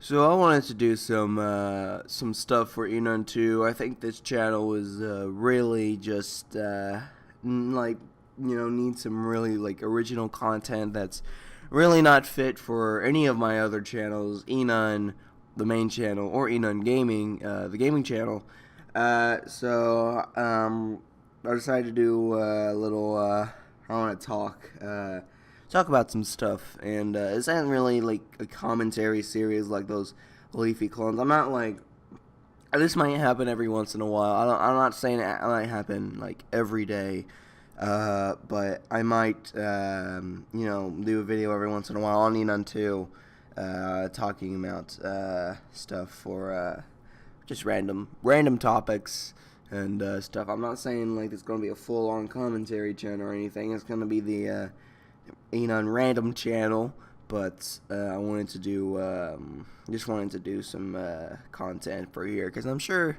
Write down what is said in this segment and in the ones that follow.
So I wanted to do some stuff for Enon 2. I think this channel is really just like needs some really like original content that's really not fit for any of my other channels, Enon, the main channel, or Enon Gaming, the gaming channel. I decided to do a little. I want to talk about some stuff, and this isn't really like a commentary series like those Leafy clones. I'm not like this might happen every once in a while. I'm not saying it might happen like every day, but I might do a video every once in a while on Enon 2, talking about stuff for just random topics and stuff. I'm not saying like it's going to be a full-on commentary channel or anything. It's going to be the Enon Random channel, but I wanted to do just wanted to do some content for here because I'm sure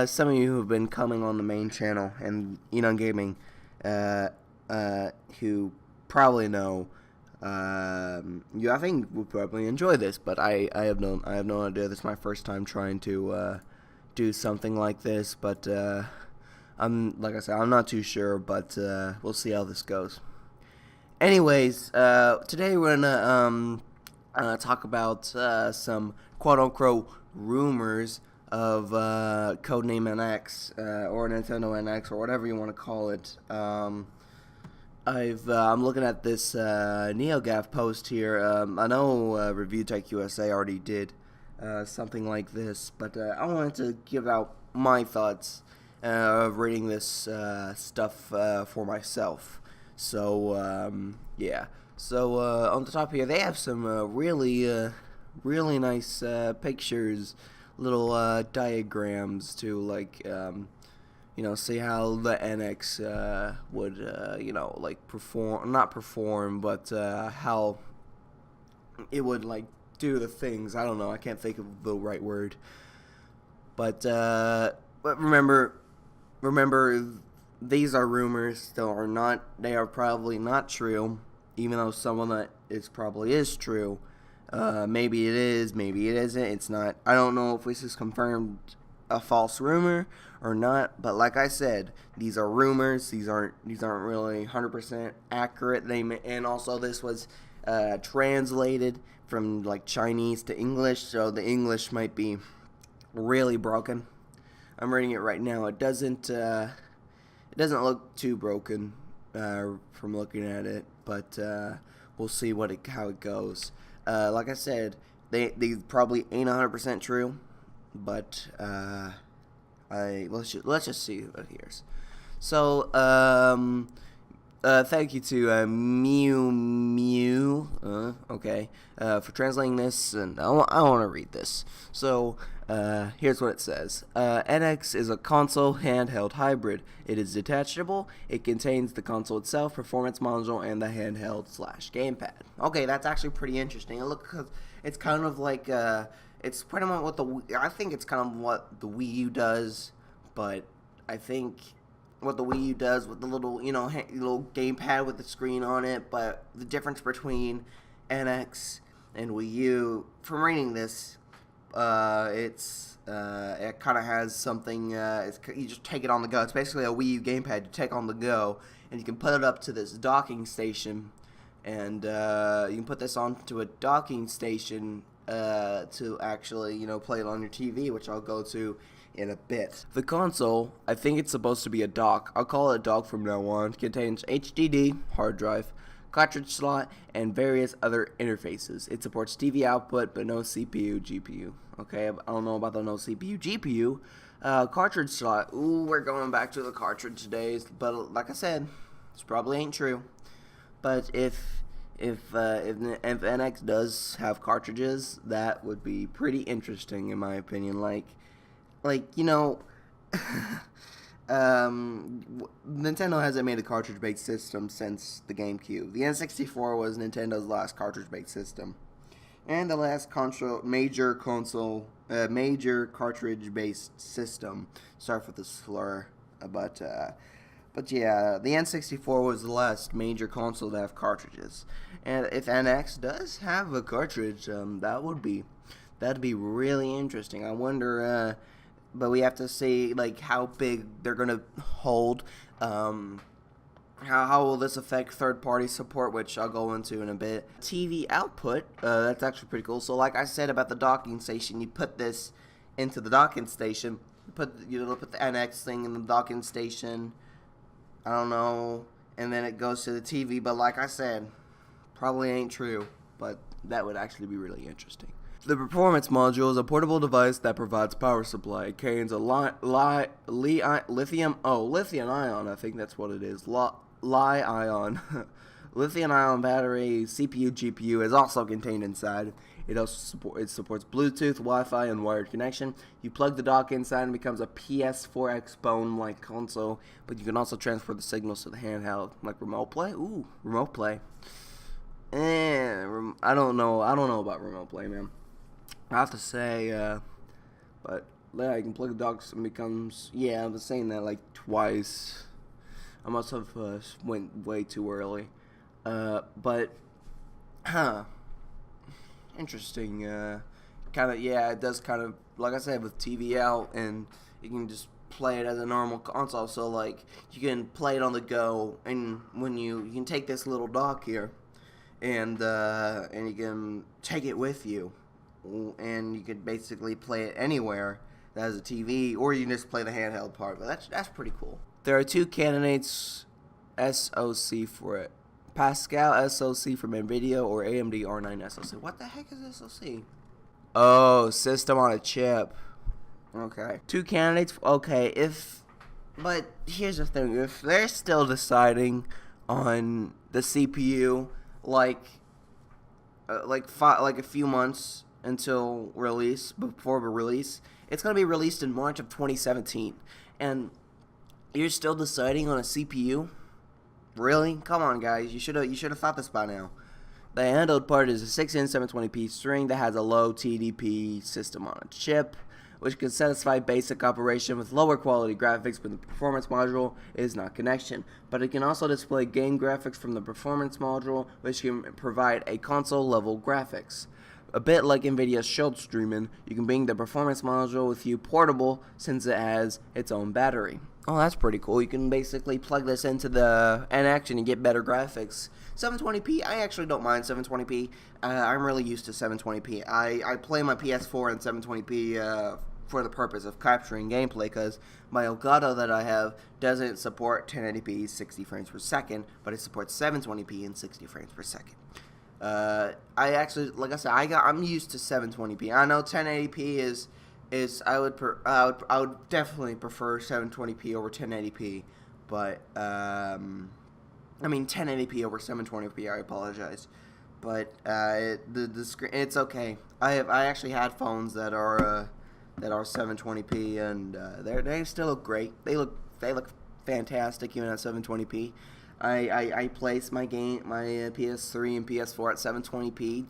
some of you who have been coming on the main channel and Enon Gaming who probably know I think will probably enjoy this, but I have no idea. This is my first time trying to do something like this, but like I said, I'm not too sure, but we'll see how this goes. Anyways, today we're gonna talk about some quote-unquote rumors of Codename NX or Nintendo NX or whatever you want to call it. I'm looking at this Neogaf post here. I know Review Tech USA already did something like this, but I wanted to give out my thoughts of reading this stuff for myself. So yeah. So on the top here, they have some really nice pictures, little diagrams to like see how the NX would like not perform, but how it would like do the things. I don't know. I can't think of the right word. But remember, these are rumors. They are probably not true, even though some of that probably is true. Maybe it is, maybe it isn't. It's not. I don't know if this is confirmed a false rumor or not. But like I said, these are rumors. These aren't really 100% accurate. And also this was translated from like Chinese to English, so the English might be really broken. I'm reading it right now. It doesn't look too broken from looking at it, but we'll see how it goes. Like I said, they probably ain't 100% true, but let's just see what here's. So thank you to Mew for translating this, and I want to read this. So here's what it says. NX is a console handheld hybrid. It is detachable. It contains the console itself, performance module, and the handheld / gamepad. Okay, that's actually pretty interesting. It's kind of like it's pretty much I think it's kind of what the Wii U does, but I think what the Wii U does with the little little gamepad with the screen on it. But the difference between NX and Wii U, from reading this, it kind of has something. You just take it on the go. It's basically a Wii U gamepad you take on the go, and you can put it up to this docking station, and you can put this onto a docking station to actually play it on your TV, which I'll go to in a bit. The console, I think it's supposed to be a dock. I'll call it a dock from now on. Contains HDD, hard drive, cartridge slot, and various other interfaces. It supports TV output, but no CPU, GPU. Okay, I don't know about the no CPU, GPU. Cartridge slot. Ooh, we're going back to the cartridge days. But like I said, this probably ain't true. But if NX does have cartridges, that would be pretty interesting in my opinion. Nintendo hasn't made a cartridge-based system since the GameCube. The N64 was Nintendo's last cartridge-based system, and the last major cartridge-based system. Start with a slur, but yeah, the N64 was the last major console to have cartridges. And if NX does have a cartridge, that would be That'd be really interesting. I wonder, but we have to see like how big they're gonna hold. How will this affect third-party support, which I'll go into in a bit. TV output, that's actually pretty cool. So like I said about the docking station, you put this into the docking station, put the NX thing in the docking station, I don't know, and then it goes to the TV, but like I said, probably ain't true, but that would actually be really interesting. The performance module is a portable device that provides power supply. It carries a lithium ion, I think that's what it is, Li-ion. Lithium-ion battery, CPU, GPU is also contained inside. It supports Bluetooth, Wi-Fi, and wired connection. You plug the dock inside and it becomes a PS4X Bone-like console, but you can also transfer the signals to the handheld, like remote play. Ooh, remote play. I don't know about remote play, man. I have to say, but yeah, you can plug the docks and becomes. Yeah, I was saying that like twice. I must have went way too early. But, interesting. It does kind of, like I said, with TV out, and you can just play it as a normal console. So, like, you can play it on the go, and when you can take this little dock here, and you can take it with you, and you can basically play it anywhere that has a TV, or you can just play the handheld part. But that's pretty cool. There are two candidates SoC for it. Pascal SoC from NVIDIA or AMD R9 SoC. What the heck is SoC? Oh, system on a chip. Okay. Two candidates. Okay, but here's the thing. If they're still deciding on the CPU, like a few months until before release, it's going to be released in March of 2017. And you're still deciding on a CPU? Really? Come on, guys. You should have thought this by now. The handheld part is a 6-inch 720p string that has a low TDP system on a chip, which can satisfy basic operation with lower quality graphics, but the performance module is not connection. But it can also display game graphics from the performance module, which can provide a console-level graphics. A bit like NVIDIA's Shield Streaming, you can bring the performance module with you portable since it has its own battery. Oh, that's pretty cool. You can basically plug this into the NX and you get better graphics. 720p, I actually don't mind 720p. I'm really used to 720p. I play my PS4 in 720p for the purpose of capturing gameplay, because my Elgato that I have doesn't support 1080p 60 frames per second, but it supports 720p and 60 frames per second. I actually, like I said, I'm used to 720p. I know 1080p is I would definitely prefer 720p over 1080p, but I mean 1080p over 720p. I apologize, but the screen, it's okay. I actually had phones that are 720p, and they still look great. They look fantastic even at 720p. I place my PS3 and PS4 at 720p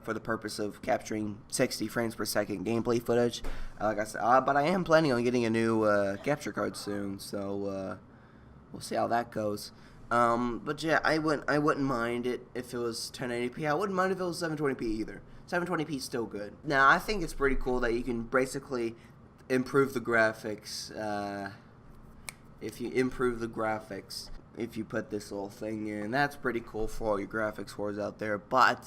for the purpose of capturing 60 frames per second gameplay footage. Like I said, but I am planning on getting a new capture card soon, so we'll see how that goes. But yeah, I wouldn't mind it if it was 1080p. I wouldn't mind if it was 720p either. 720p is still good. Now, I think it's pretty cool that you can basically improve the graphics. If you improve the graphics, if you put this little thing in, that's pretty cool for all your graphics wars out there. But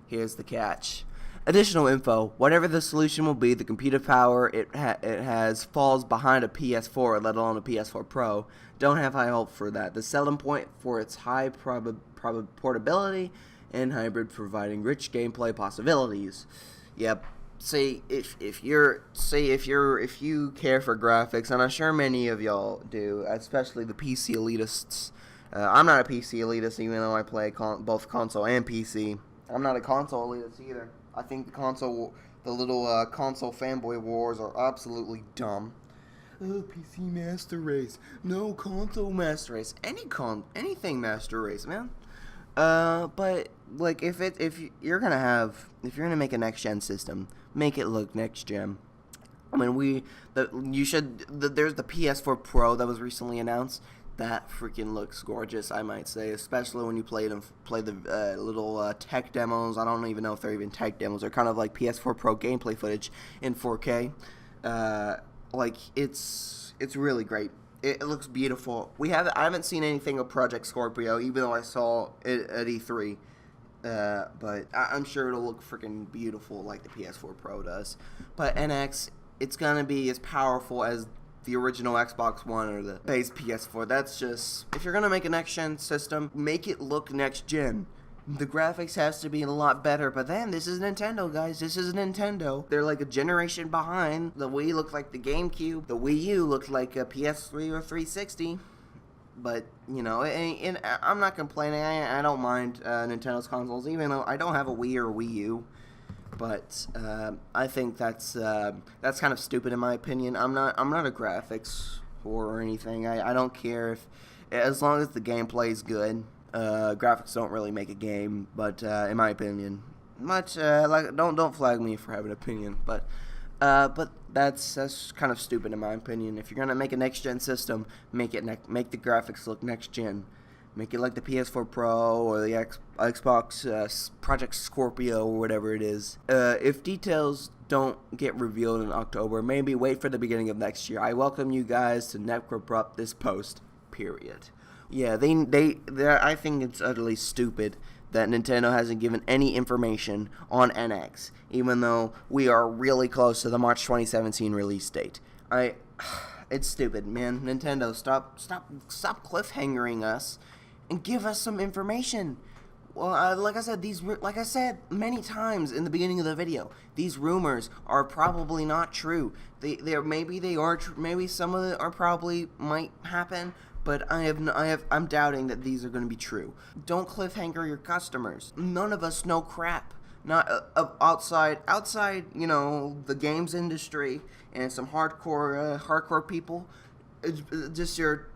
here's the catch. Additional info: whatever the solution will be, the computer power it has falls behind a PS4, let alone a PS4 Pro. Don't have high hope for that. The selling point for its high portability and hybrid, providing rich gameplay possibilities. Yep. See, if you care for graphics, and I'm sure many of y'all do, especially the PC elitists. I'm not a PC elitist, even though I play both console and PC. I'm not a console elitist either. I think the little console fanboy wars are absolutely dumb. Oh, PC master race, no console master race, anything master race, man. But like if you're gonna make a next gen system, make it look next gen. I mean, there's the PS4 Pro that was recently announced. that freaking looks gorgeous, I might say, especially when you play the little tech demos. I don't even know if they're even tech demos. They're kind of like PS4 Pro gameplay footage in 4K. Like it's really great. It looks beautiful. I haven't seen anything of Project Scorpio, even though I saw it at E3. But I'm sure it'll look freaking beautiful like the PS4 Pro does. But NX, it's gonna be as powerful as the original Xbox One or the base PS4. That's just, if you're gonna make a next-gen system, make it look next-gen. The graphics has to be a lot better, but then this is Nintendo, guys. This is Nintendo. They're like a generation behind. The Wii looked like the GameCube. The Wii U looked like a PS3 or 360. But, you know, and I'm not complaining. I don't mind Nintendo's consoles, even though I don't have a Wii or a Wii U. But I think that's kind of stupid in my opinion. I'm not a graphics whore or anything. I don't care as long as the gameplay is good. Graphics don't really make a game, but in my opinion, don't flag me for having an opinion. But that's kind of stupid in my opinion. If you're gonna make a next gen system, make the graphics look next gen. Make it like the PS4 Pro or the Xbox Project Scorpio or whatever it is. If details don't get revealed in October, maybe wait for the beginning of next year. I welcome you guys to Necroprop this post, period. Yeah, I think it's utterly stupid that Nintendo hasn't given any information on NX, even though we are really close to the March 2017 release date. It's stupid, man. Nintendo, stop cliffhangering us and give us some information. Well, like I said many times in the beginning of the video, these rumors are probably not true. Maybe some of it are probably might happen, but I'm doubting that these are going to be true. Don't cliffhanger your customers. None of us know crap. Not outside, you know, the games industry and some hardcore people. Just your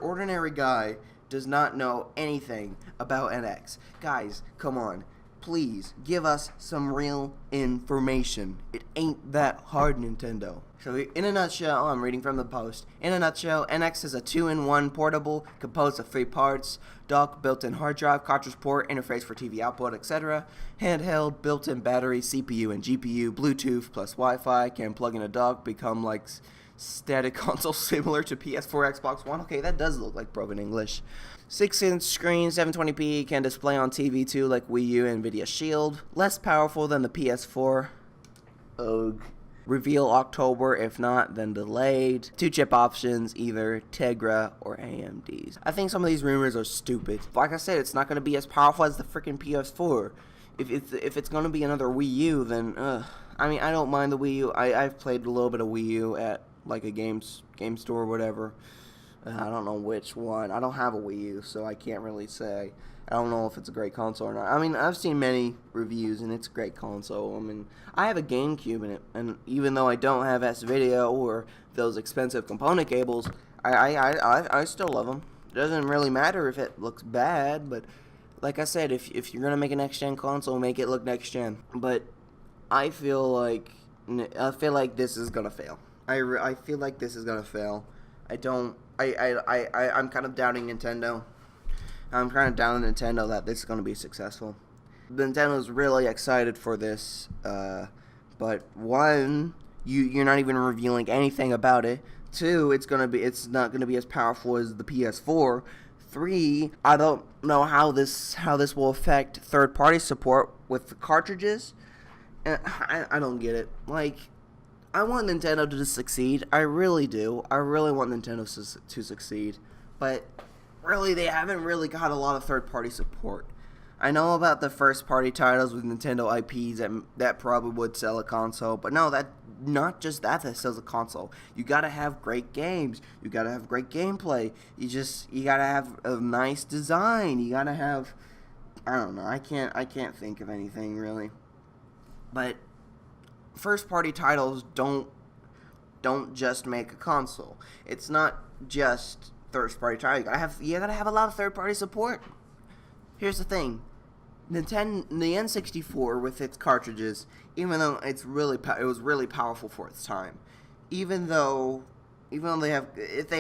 ordinary guy does not know anything about NX. Guys, come on. Please, give us some real information. It ain't that hard, Nintendo. So, in a nutshell, I'm reading from the post. In a nutshell, NX is a 2-in-1 portable composed of 3 parts: dock, built-in hard drive, cartridge port, interface for TV output, etc. Handheld, built-in battery, CPU and GPU, Bluetooth plus Wi-Fi. Can plug in a dock, become like static console similar to PS4, Xbox One. Okay, that does look like broken English. 6-inch screen, 720p, can display on TV too, like Wii U and Nvidia Shield. Less powerful than the PS4. Ugh. Reveal October, if not, then delayed. 2-chip options, either Tegra or AMD's. I think some of these rumors are stupid. Like I said, it's not going to be as powerful as the freaking PS4. If it's going to be another Wii U, then, I mean, I don't mind the Wii U. I've played a little bit of Wii U at, like, a game store or whatever. I don't know which one. I don't have a Wii U, so I can't really say. I don't know if it's a great console or not. I mean, I've seen many reviews, and it's a great console. I mean, I have a GameCube in it, and even though I don't have S-Video or those expensive component cables, I still love them. It doesn't really matter if it looks bad, but like I said, if you're going to make a next-gen console, make it look next-gen. But I feel like this is going to fail. I feel like this is going to fail. I'm kind of doubting Nintendo. I'm kind of down on Nintendo that this is going to be successful. Nintendo's really excited for this, but one, you're not even revealing anything about it. 2, it's not going to be as powerful as the PS4. 3, I don't know how this will affect third-party support with the cartridges. I don't get it. Like, I want Nintendo to succeed. I really do. I really want Nintendo to succeed, but really, they haven't really got a lot of third-party support. I know about the first-party titles with Nintendo IPs that probably would sell a console, but no, not just that sells a console. You gotta have great games. You gotta have great gameplay. You gotta have a nice design. You gotta have, I don't know. I can't think of anything really. But first-party titles don't just make a console. It's not just third-party title. You gotta have a lot of third-party support. Here's the thing: the N64 with its cartridges, even though it was really powerful for its time, even though they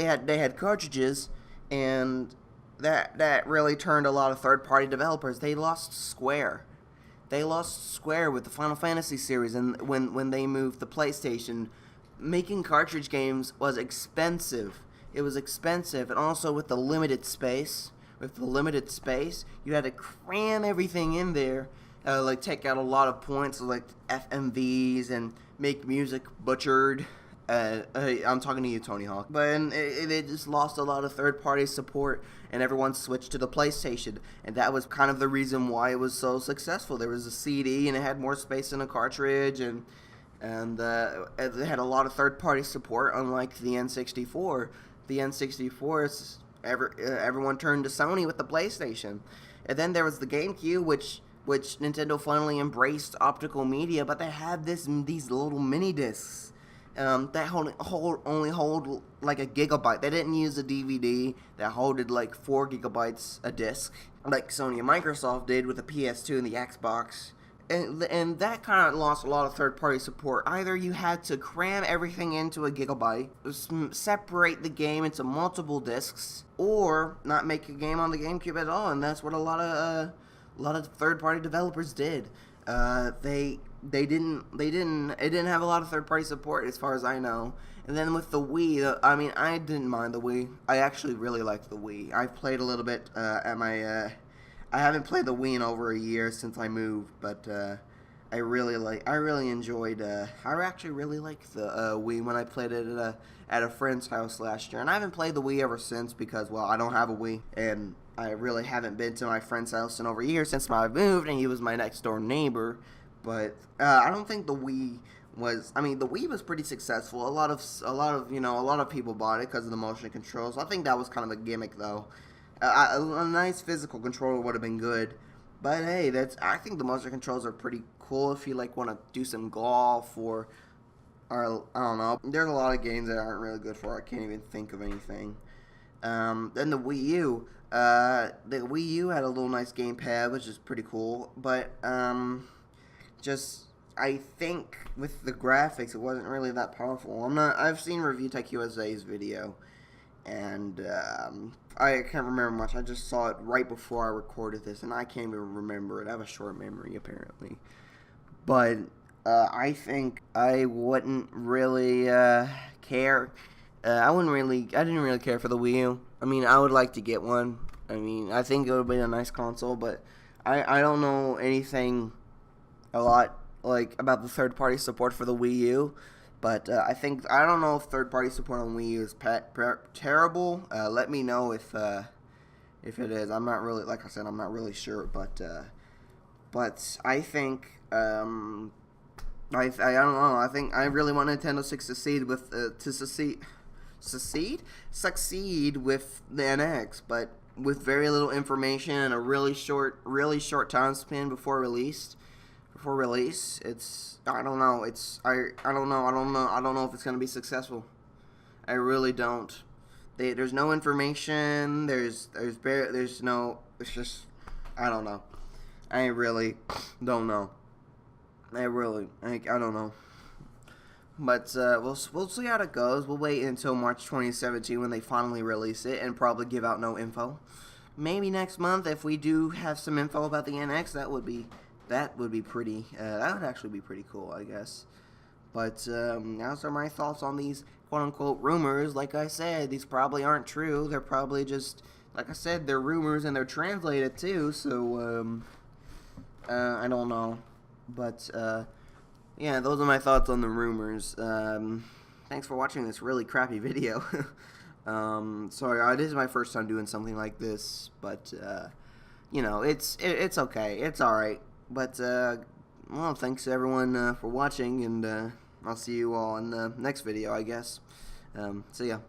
had cartridges, and that really turned a lot of third-party developers. They lost Square. They lost Square with the Final Fantasy series, and when they moved the PlayStation, making cartridge games was expensive. It was expensive, and also with the limited space. You had to cram everything in there, like take out a lot of points, like FMVs, and make music butchered. I'm talking to you, Tony Hawk. But it just lost a lot of third-party support, and everyone switched to the PlayStation. And that was kind of the reason why it was so successful. There was a CD, and it had more space than a cartridge, and it had a lot of third-party support, unlike the N64. The N64, everyone turned to Sony with the PlayStation. And then there was the GameCube, which Nintendo finally embraced optical media, but they had these little mini discs. That only hold like a gigabyte. They didn't use a DVD that holded like 4 gigabytes a disc, like Sony and Microsoft did with the PS2 and the Xbox. And that kind of lost a lot of third-party support. Either you had to cram everything into a gigabyte, separate the game into multiple discs, or not make a game on the GameCube at all. And that's what a lot of third-party developers did. It didn't have a lot of third-party support as far as I know. And then with the Wii, I didn't mind the Wii. I actually really liked the Wii. I've played a little bit at my, I haven't played the Wii in over a year since I moved, but I really enjoyed, I actually really liked the Wii when I played it at a friend's house last year. And I haven't played the Wii ever since because, well, I don't have a Wii, and I really haven't been to my friend's house in over a year since I moved, and he was my next door neighbor. But I don't think the Wii was. I mean, the Wii was pretty successful. A lot of people bought it because of the motion controls. I think that was kind of a gimmick, though. A nice physical controller would have been good. But hey, I think the motion controls are pretty cool if you like want to do some golf or I don't know. There's a lot of games that aren't really good for it. I can't even think of anything. Then the Wii U. The Wii U had a little nice gamepad, which is pretty cool. But I think with the graphics, it wasn't really that powerful. I've seen Review Tech USA's video, and I can't remember much. I just saw it right before I recorded this, and I can't even remember it. I have a short memory, apparently. But I think I wouldn't really care. I didn't really care for the Wii U. I mean, I would like to get one. I mean, I think it would be a nice console, but I don't know anything a lot like about the third-party support for the Wii U. But I don't know if third-party support on Wii U is terrible. Let me know if it is. I'm not really, like I said, I'm not really sure. But I think I don't know. I think I really want Nintendo succeed with the NX, but with very little information and a really short time span before release. It's I don't know if it's gonna be successful. I really don't. There's no information. There's no. It's just I don't know. I really don't know. I don't know. But we'll see how it goes. We'll wait until March 2017 when they finally release it and probably give out no info. Maybe next month if we do have some info about the NX, that would be pretty. That would actually be pretty cool, I guess. But those are my thoughts on these quote-unquote rumors. Like I said, these probably aren't true. They're probably just, like I said, they're rumors and they're translated too. So I don't know. But yeah, those are my thoughts on the rumors. Thanks for watching this really crappy video. Sorry, this is my first time doing something like this, but you know, it's okay, it's all right. But well, thanks everyone for watching, and I'll see you all in the next video, I guess. See ya.